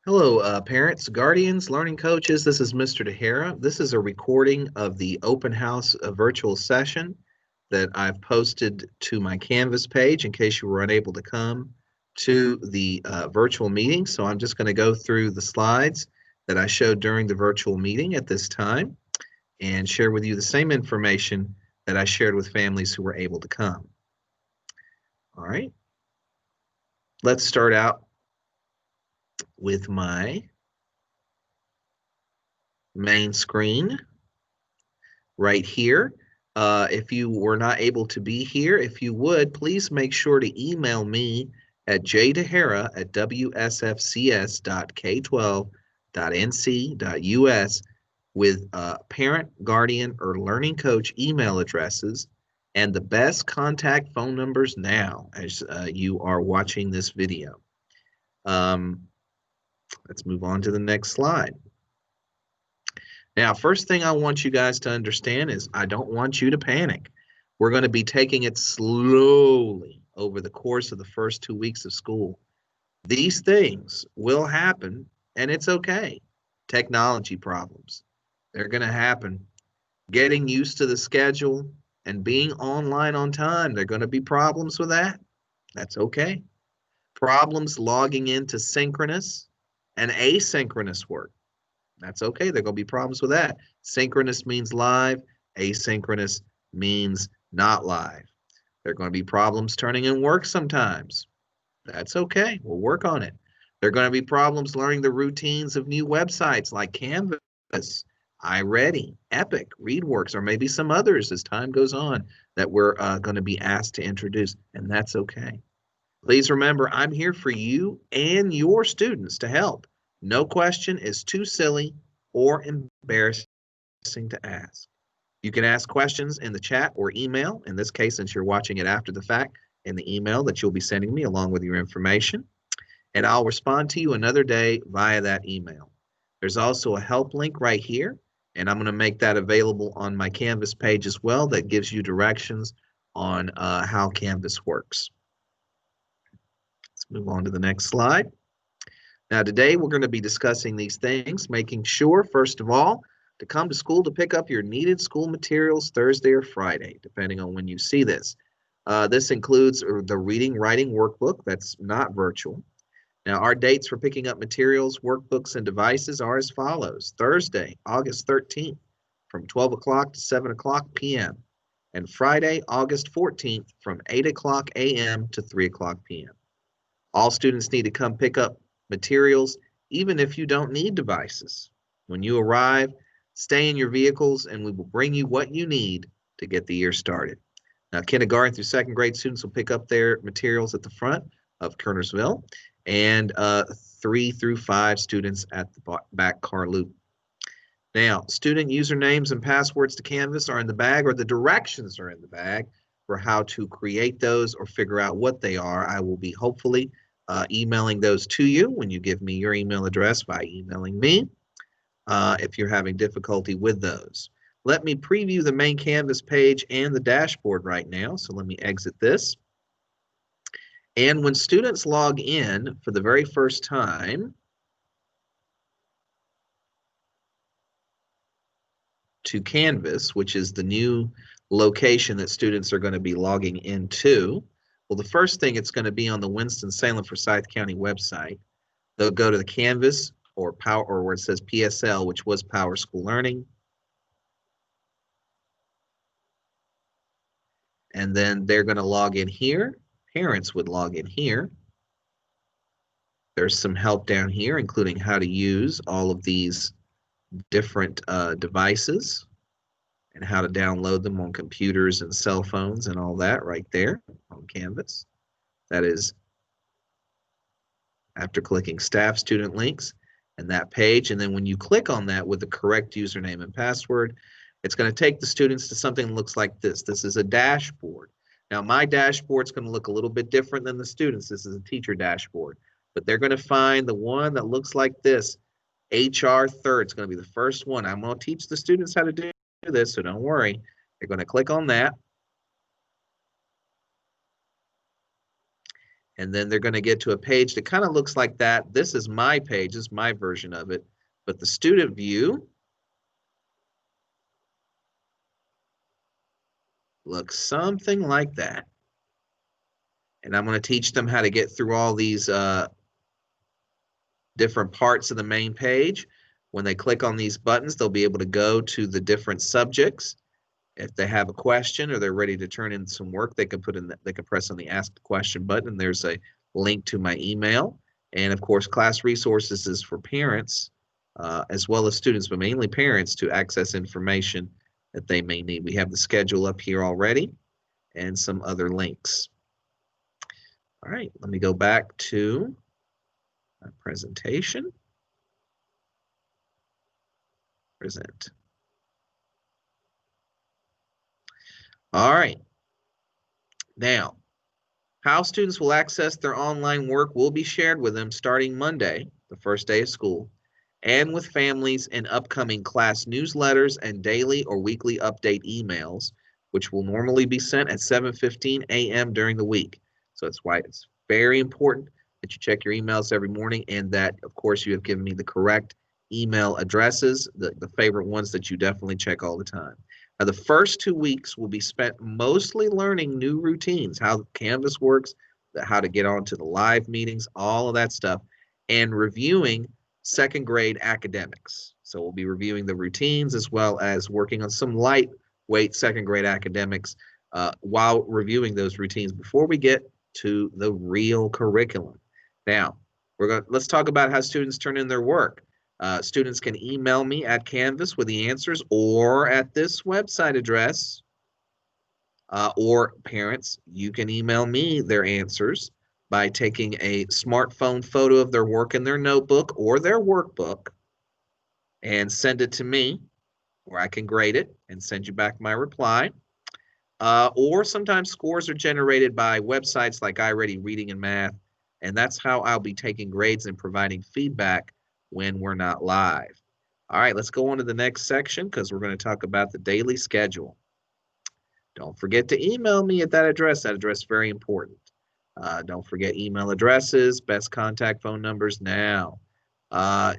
Hello, parents, guardians, learning coaches. This is Mr. Tejera. This is a recording of the open house virtual session that I've posted to my Canvas page in case you were unable to come to the virtual meeting. So I'm just going to go through the slides that I showed during the virtual meeting at this time and share with you the same information that I shared with families who were able to come. All right, let's start out with my main screen right here. If you were not able to be here, if you would, please make sure to email me at jdehera@wsfcs.k12.nc.us with parent, guardian, or learning coach email addresses and the best contact phone numbers now as you are watching this video. Let's move on to the next slide. Now, first thing I want you guys to understand is I don't want you to panic. We're going to be taking it slowly over the course of the first 2 weeks of school. These things will happen, and it's okay. Technology problems, they're going to happen. Getting used to the schedule and being online on time, there are going to be problems with that. That's okay. Problems logging into synchronous and asynchronous work. That's okay. There are going to be problems with that. Synchronous means live. Asynchronous means not live. There are going to be problems turning in work sometimes. That's okay. We'll work on it. There are going to be problems learning the routines of new websites like Canvas, iReady, Epic, ReadWorks, or maybe some others as time goes on that we're going to be asked to introduce, and that's okay. Please remember, I'm here for you and your students to help. No question is too silly or embarrassing to ask. You can ask questions in the chat or email. In this case, since you're watching it after the fact, in the email that you'll be sending me along with your information. And I'll respond to you another day via that email. There's also a help link right here, and I'm going to make that available on my Canvas page as well that gives you directions on how Canvas works. Let's move on to the next slide. Now, today we're going to be discussing these things, making sure, first of all, to come to school to pick up your needed school materials Thursday or Friday, depending on when you see this. This includes the reading, writing workbook that's not virtual. Now, our dates for picking up materials, workbooks, and devices are as follows. Thursday, August 13th, from 12 o'clock to 7 o'clock p.m. And Friday, August 14th, from 8 o'clock a.m. to 3 o'clock p.m. All students need to come pick up materials, even if you don't need devices. When you arrive, stay in your vehicles and we will bring you what you need to get the year started. Now, kindergarten through second grade students will pick up their materials at the front of Kernersville, and 3 through 5 students at the back car loop. Now, student usernames and passwords to Canvas are in the bag, or the directions are in the bag for how to create those or figure out what they are. I will be hopefully emailing those to you when you give me your email address by emailing me if you're having difficulty with those. Let me preview the main Canvas page and the dashboard right now. So let me exit this. And when students log in for the very first time to Canvas, which is the new location that students are going to be logging into, well, the first thing it's going to be on the Winston-Salem-Forsyth County website. They'll go to the Canvas or Power, or where it says PSL, which was Power School Learning. And then they're going to log in here. Parents would log in here. There's some help down here, including how to use all of these different devices and how to download them on computers and cell phones and all that right there on Canvas. That is after clicking staff student links and that page. And then when you click on that with the correct username and password, it's going to take the students to something that looks like this. This is a dashboard. Now, my dashboard is going to look a little bit different than the students. This is a teacher dashboard, but they're going to find the one that looks like this. HR third. It's going to be the first one. I'm going to teach the students how to do this, so don't worry. They're going to click on that. And then they're going to get to a page that kind of looks like that. This is my page, this is my version of it. But the student view looks something like that. And I'm going to teach them how to get through all these different parts of the main page. When they click on these buttons, they'll be able to go to the different subjects. If they have a question or they're ready to turn in some work, they can press on the Ask the Question button, and there's a link to my email. And of course, class resources is for parents as well as students, but mainly parents, to access information that they may need. We have the schedule up here already and some other links. All right, let me go back to my presentation. Present. All right. Now, how students will access their online work will be shared with them starting Monday, the first day of school, and with families in upcoming class newsletters and daily or weekly update emails, which will normally be sent at 7:15 a.m. during the week. So that's why it's very important that you check your emails every morning, and that, of course, you have given me the correct email addresses, the favorite ones that you definitely check all the time. Now, the first 2 weeks will be spent mostly learning new routines, how Canvas works, how to get onto the live meetings, all of that stuff, and reviewing second grade academics. So we'll be reviewing the routines as well as working on some lightweight second grade academics while reviewing those routines before we get to the real curriculum. Now, let's talk about how students turn in their work. Students can email me at Canvas with the answers, or at this website address, or parents, you can email me their answers by taking a smartphone photo of their work in their notebook or their workbook and send it to me, where I can grade it and send you back my reply. Or sometimes scores are generated by websites like iReady Reading and Math, and that's how I'll be taking grades and providing feedback when we're not live. All right, let's go on to the next section because we're going to talk about the daily schedule. Don't forget to email me at that address. That address is very important. Don't forget email addresses, best contact phone numbers now.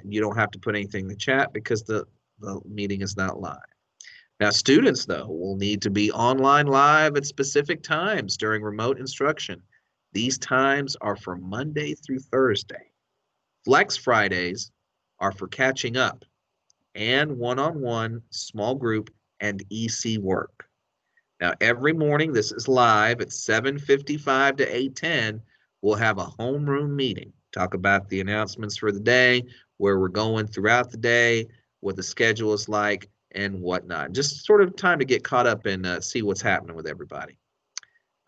You don't have to put anything in the chat because the meeting is not live. Now, students, though, will need to be online live at specific times during remote instruction. These times are for Monday through Thursday. Flex Fridays are for catching up and one-on-one, small group, and EC work. Now, every morning, this is live at 7:55 to 8:10, we'll have a homeroom meeting. Talk about the announcements for the day, where we're going throughout the day, what the schedule is like, and whatnot. Just sort of time to get caught up and see what's happening with everybody.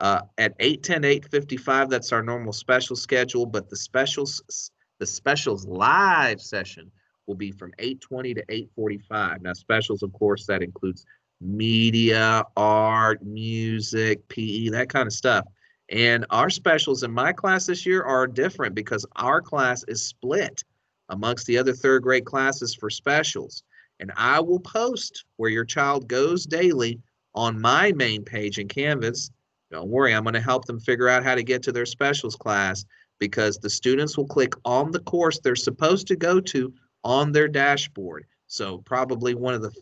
At 8:10 to 8:55, that's our normal special schedule, but the specials live session will be from 8:20 to 8:45. Now, specials, of course, that includes media, art, music, PE, that kind of stuff. And our specials in my class this year are different because our class is split amongst the other third grade classes for specials. And I will post where your child goes daily on my main page in Canvas. Don't worry, I'm going to help them figure out how to get to their specials class, because the students will click on the course they're supposed to go to on their dashboard. So probably one of the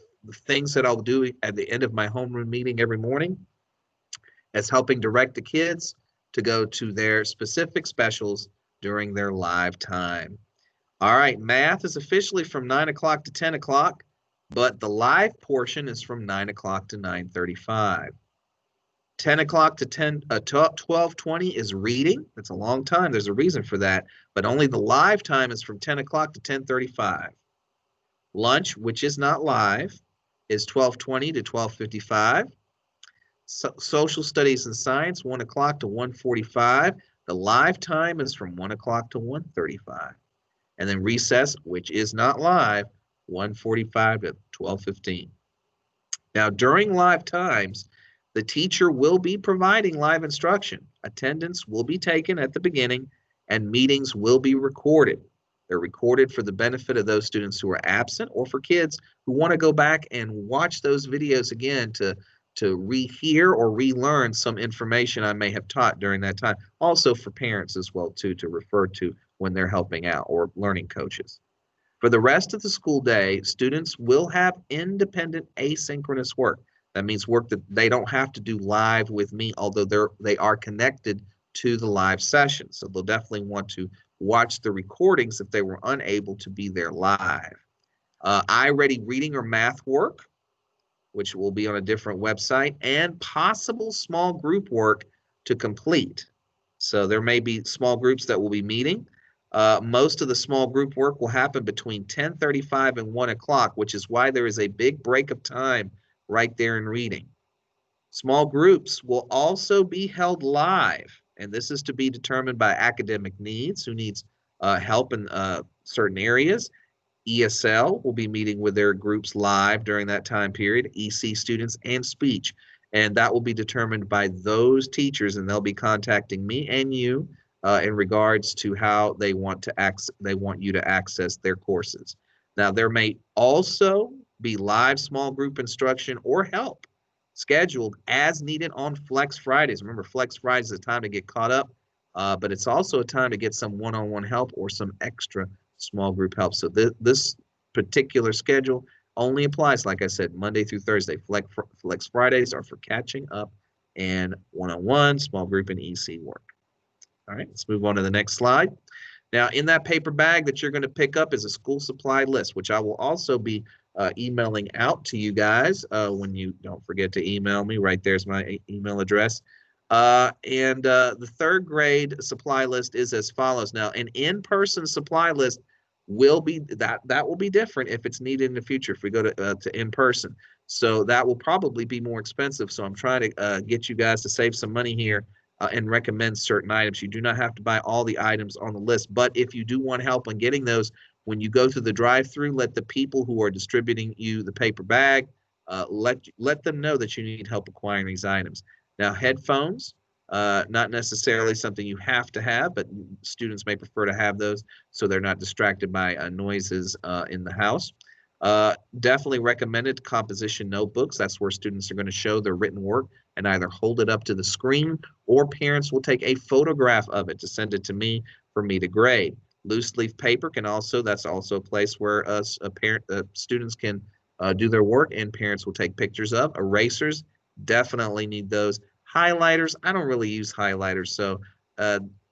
things that I'll do at the end of my homeroom meeting every morning is helping direct the kids to go to their specific specials during their live time. All right, math is officially from 9 o'clock to 10 o'clock, but the live portion is from 9 o'clock to 9:35. 10 o'clock to 12:20 is reading. That's a long time. There's a reason for that, but only the live time is from 10 o'clock to 10:35. Lunch, which is not live, is 12:20 to 12:55. Social studies and science, 1 o'clock to 1:45. The live time is from 1 o'clock to 1:35. And then recess, which is not live, 1:45 to 12:15. Now, during live times, the teacher will be providing live instruction. Attendance will be taken at the beginning, and meetings will be recorded. They're recorded for the benefit of those students who are absent, or for kids who want to go back and watch those videos again to to rehear or relearn some information I may have taught during that time. Also for parents as well too, to refer to when they're helping out, or learning coaches. For the rest of the school day, students will have independent asynchronous work. That means work that they don't have to do live with me, although they are connected to the live session. So they'll definitely want to watch the recordings if they were unable to be there live. I-ready reading or math work, which will be on a different website, and possible small group work to complete. So there may be small groups that will be meeting. Most of the small group work will happen between 10:35 and 1 o'clock, which is why there is a big break of time right there in reading. Small groups will also be held live, and this is to be determined by academic needs, who needs help in certain areas. ESL will be meeting with their groups live during that time period, EC students and speech. And that will be determined by those teachers, and they'll be contacting me and you in regards to how they want you to access their courses. Now, there may also be live small group instruction or help scheduled as needed on Flex Fridays. Remember, Flex Fridays is a time to get caught up, but it's also a time to get some one-on-one help or some extra small group help. So this particular schedule only applies, like I said, Monday through Thursday. Flex Fridays are for catching up and one-on-one, small group, and EC work. All right, let's move on to the next slide. Now, in that paper bag that you're going to pick up is a school supply list, which I will also be emailing out to you guys when you don't forget to email me. Right there's my email address. The third grade supply list is as follows. Now, an in-person supply list will be that will be different if it's needed in the future if we go to in-person. So that will probably be more expensive. So I'm trying to get you guys to save some money here and recommend certain items. You do not have to buy all the items on the list, but if you do want help on getting those, when you go through the drive-through, let the people who are distributing you the paper bag, let them know that you need help acquiring these items. Now, headphones, not necessarily something you have to have, but students may prefer to have those so they're not distracted by noises in the house. Definitely recommended composition notebooks. That's where students are going to show their written work and either hold it up to the screen, or parents will take a photograph of it to send it to me for me to grade. Loose leaf paper that's also a place where students can do their work and parents will take pictures of. Erasers, definitely need those. Highlighters, I don't really use highlighters, so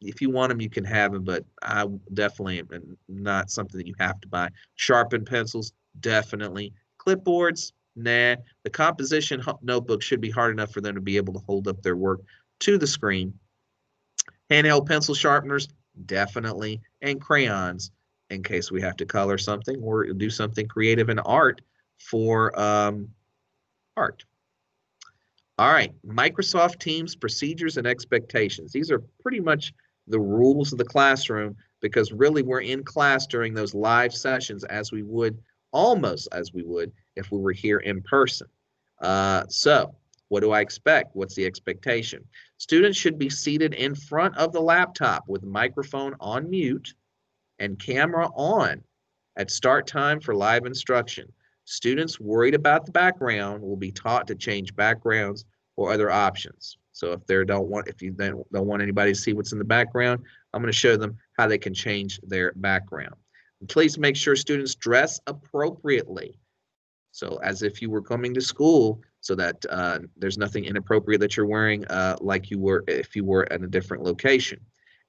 if you want them, you can have them, but I definitely am not something that you have to buy. Sharpened pencils, definitely. Clipboards, nah. The composition notebook should be hard enough for them to be able to hold up their work to the screen. Handheld pencil sharpeners, definitely. And crayons, in case we have to color something or do something creative in art for art. All right, Microsoft Teams procedures and expectations. These are pretty much the rules of the classroom, because really we're in class during those live sessions almost as we would if we were here in person. So what do I expect? What's the expectation? Students should be seated in front of the laptop with microphone on mute and camera on at start time for live instruction. Students worried about the background will be taught to change backgrounds or other options. So if you don't want anybody to see what's in the background, I'm going to show them how they can change their background. And please make sure students dress appropriately. So as if you were coming to school, so that there's nothing inappropriate that you're wearing like you were if you were at a different location.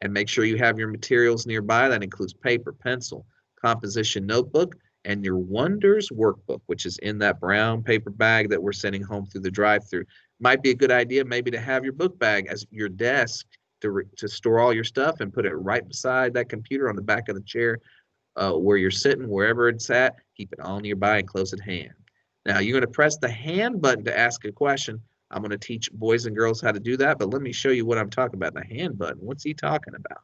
And make sure you have your materials nearby. That includes paper, pencil, composition notebook, and your Wonders workbook, which is in that brown paper bag that we're sending home through the drive-through. Might be a good idea maybe to have your book bag as your desk to store all your stuff and put it right beside that computer on the back of the chair where you're sitting, wherever it's at. Keep it all nearby and close at hand. Now, you're going to press the hand button to ask a question. I'm going to teach boys and girls how to do that, but let me show you what I'm talking about. The hand button, what's he talking about?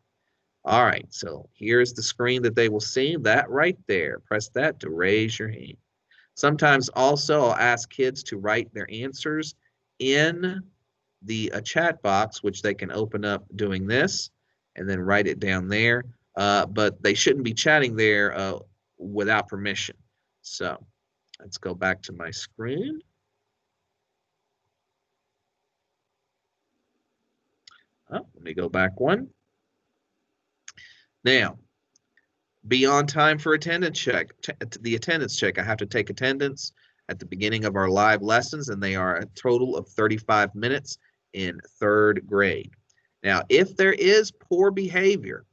All right, so here's the screen that they will see, that right there. Press that to raise your hand. Sometimes also I'll ask kids to write their answers in the chat box, which they can open up doing this and then write it down there. But they shouldn't be chatting there without permission. So let's go back to my screen. Oh, let me go back one. Now, be on time for attendance check. The attendance check. I have to take attendance at the beginning of our live lessons, and they are a total of 35 minutes in third grade. Now, if there is poor behavior,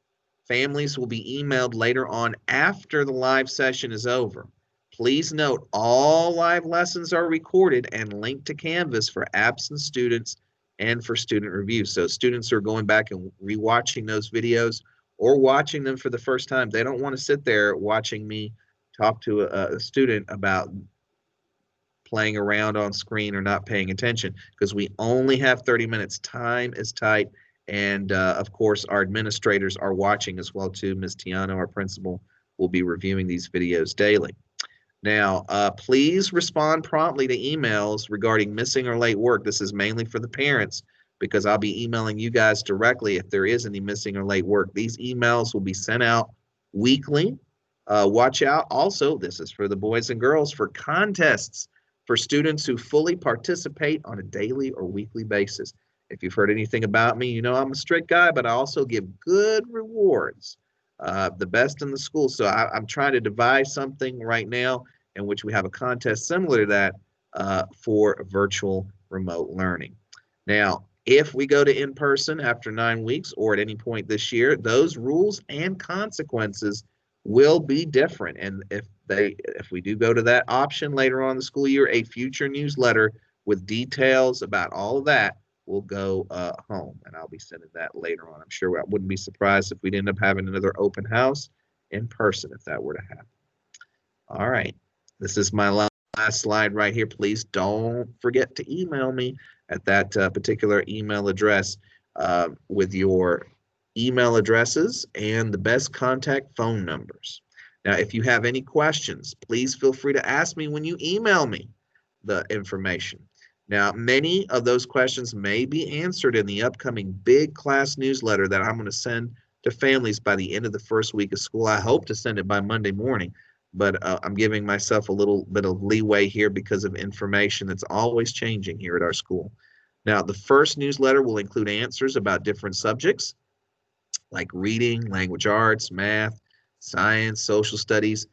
families will be emailed later on after the live session is over. Please note all live lessons are recorded and linked to Canvas for absent students and for student review. So students are going back and rewatching those videos or watching them for the first time. They don't want to sit there watching me talk to a student about playing around on screen or not paying attention because we only have 30 minutes. Time is tight. And of course, our administrators are watching as well too. Ms. Tiano, our principal, will be reviewing these videos daily. Now, please respond promptly to emails regarding missing or late work. This is mainly for the parents because I'll be emailing you guys directly if there is any missing or late work. These emails will be sent out weekly. Watch out. Also, this is for the boys and girls for contests for students who fully participate on a daily or weekly basis. If you've heard anything about me, you know I'm a strict guy, but I also give good rewards, the best in the school. So I'm trying to devise something right now in which we have a contest similar to that for virtual remote learning. Now, if we go to in-person after 9 weeks or at any point this year, those rules and consequences will be different. And if we do go to that option later on in the school year, a future newsletter with details about all of that will go home, and I'll be sending that later on. I'm sure I wouldn't be surprised if we'd end up having another open house in person if that were to happen. All right, this is my last slide right here. Please don't forget to email me at that particular email address with your email addresses and the best contact phone numbers. Now, if you have any questions, please feel free to ask me when you email me the information. Now, many of those questions may be answered in the upcoming big class newsletter that I'm going to send to families by the end of the first week of school. I hope to send it by Monday morning, but I'm giving myself a little bit of leeway here because of information that's always changing here at our school. Now, the first newsletter will include answers about different subjects like reading, language arts, math, science, social studies,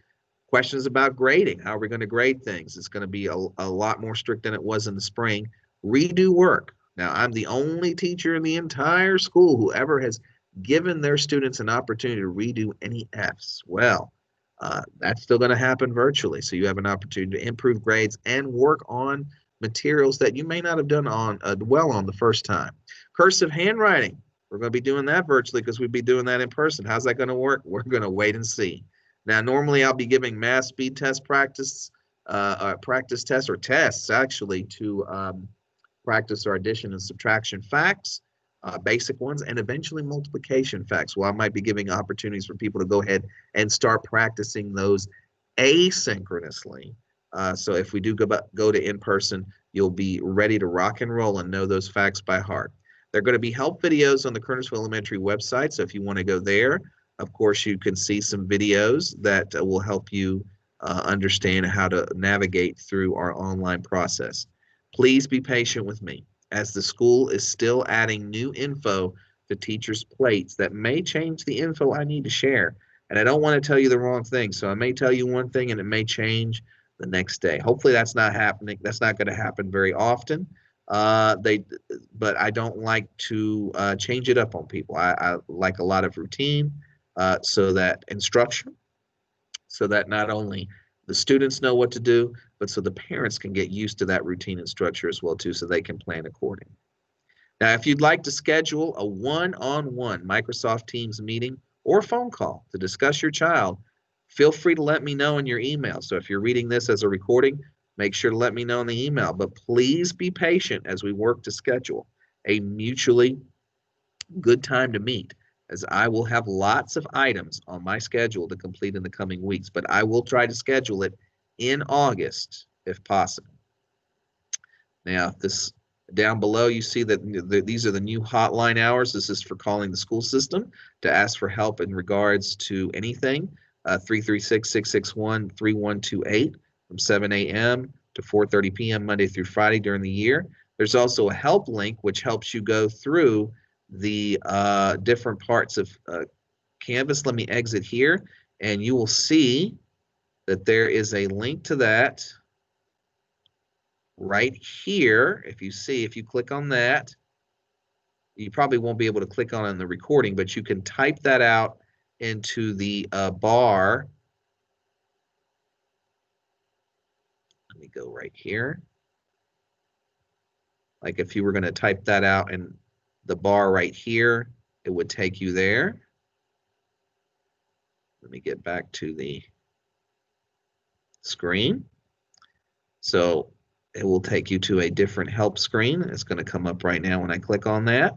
questions about grading. How are we going to grade things? It's going to be a lot more strict than it was in the spring. Redo work. Now, I'm the only teacher in the entire school who ever has given their students an opportunity to redo any Fs. Well, that's still going to happen virtually. So you have an opportunity to improve grades and work on materials that you may not have done on well on the first time. Cursive handwriting. We're going to be doing that virtually because we'd be doing that in person. How's that going to work? We're going to wait and see. Now, normally I'll be giving math speed test practice tests or tests actually to practice our addition and subtraction facts, basic ones, and eventually multiplication facts. Well, I might be giving opportunities for people to go ahead and start practicing those asynchronously. So if we do go to in-person, you'll be ready to rock and roll and know those facts by heart. There are going to be help videos on the Kernersville Elementary website, so if you want to go there, of course, you can see some videos that will help you understand how to navigate through our online process. Please be patient with me as the school is still adding new info to teachers' plates that may change the info I need to share. And I don't want to tell you the wrong thing, so I may tell you one thing and it may change the next day. Hopefully that's not happening. That's not going to happen very often. But I don't like to change it up on people. I like a lot of routine. So that instruction, so that not only the students know what to do, but so the parents can get used to that routine and structure as well too, so they can plan accordingly. Now, if you'd like to schedule a one-on-one Microsoft Teams meeting or phone call to discuss your child, feel free to let me know in your email. So if you're reading this as a recording, make sure to let me know in the email. But please be patient as we work to schedule a mutually good time to meet, as I will have lots of items on my schedule to complete in the coming weeks, but I will try to schedule it in August if possible. Now, this down below, you see that these are the new hotline hours. This is for calling the school system to ask for help in regards to anything. 336-661-3128 from 7 a.m. to 4:30 p.m. Monday through Friday during the year. There's also a help link which helps you go through the different parts of Canvas. Let me exit here, and you will see that there is a link to that right here. If you see, if you click on that, you probably won't be able to click on it in the recording, but you can type that out into the bar. Let me go right here. Like if you were going to type that out in the bar right here, it would take you there. Let me get back to the screen. So it will take you to a different help screen. It's going to come up right now when I click on that.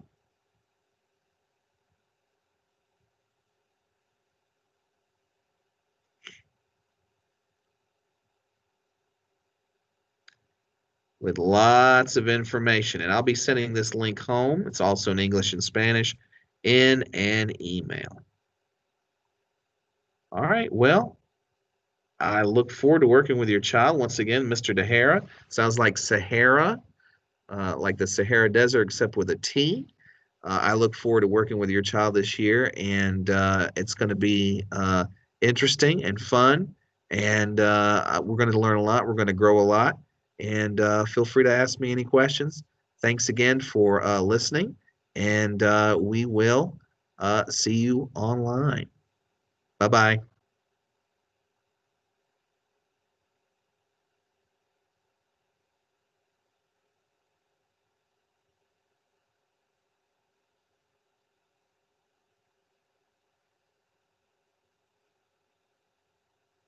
With lots of information. And I'll be sending this link home. It's also in English and Spanish in an email. All right, well, I look forward to working with your child. Once again, Mr. Tejera. Sounds like Sahara, like the Sahara Desert, except with a T. I look forward to working with your child this year, and it's going to be interesting and fun. And we're going to learn a lot. We're going to grow a lot. And feel free to ask me any questions. Thanks again for listening, and we will see you online. Bye bye.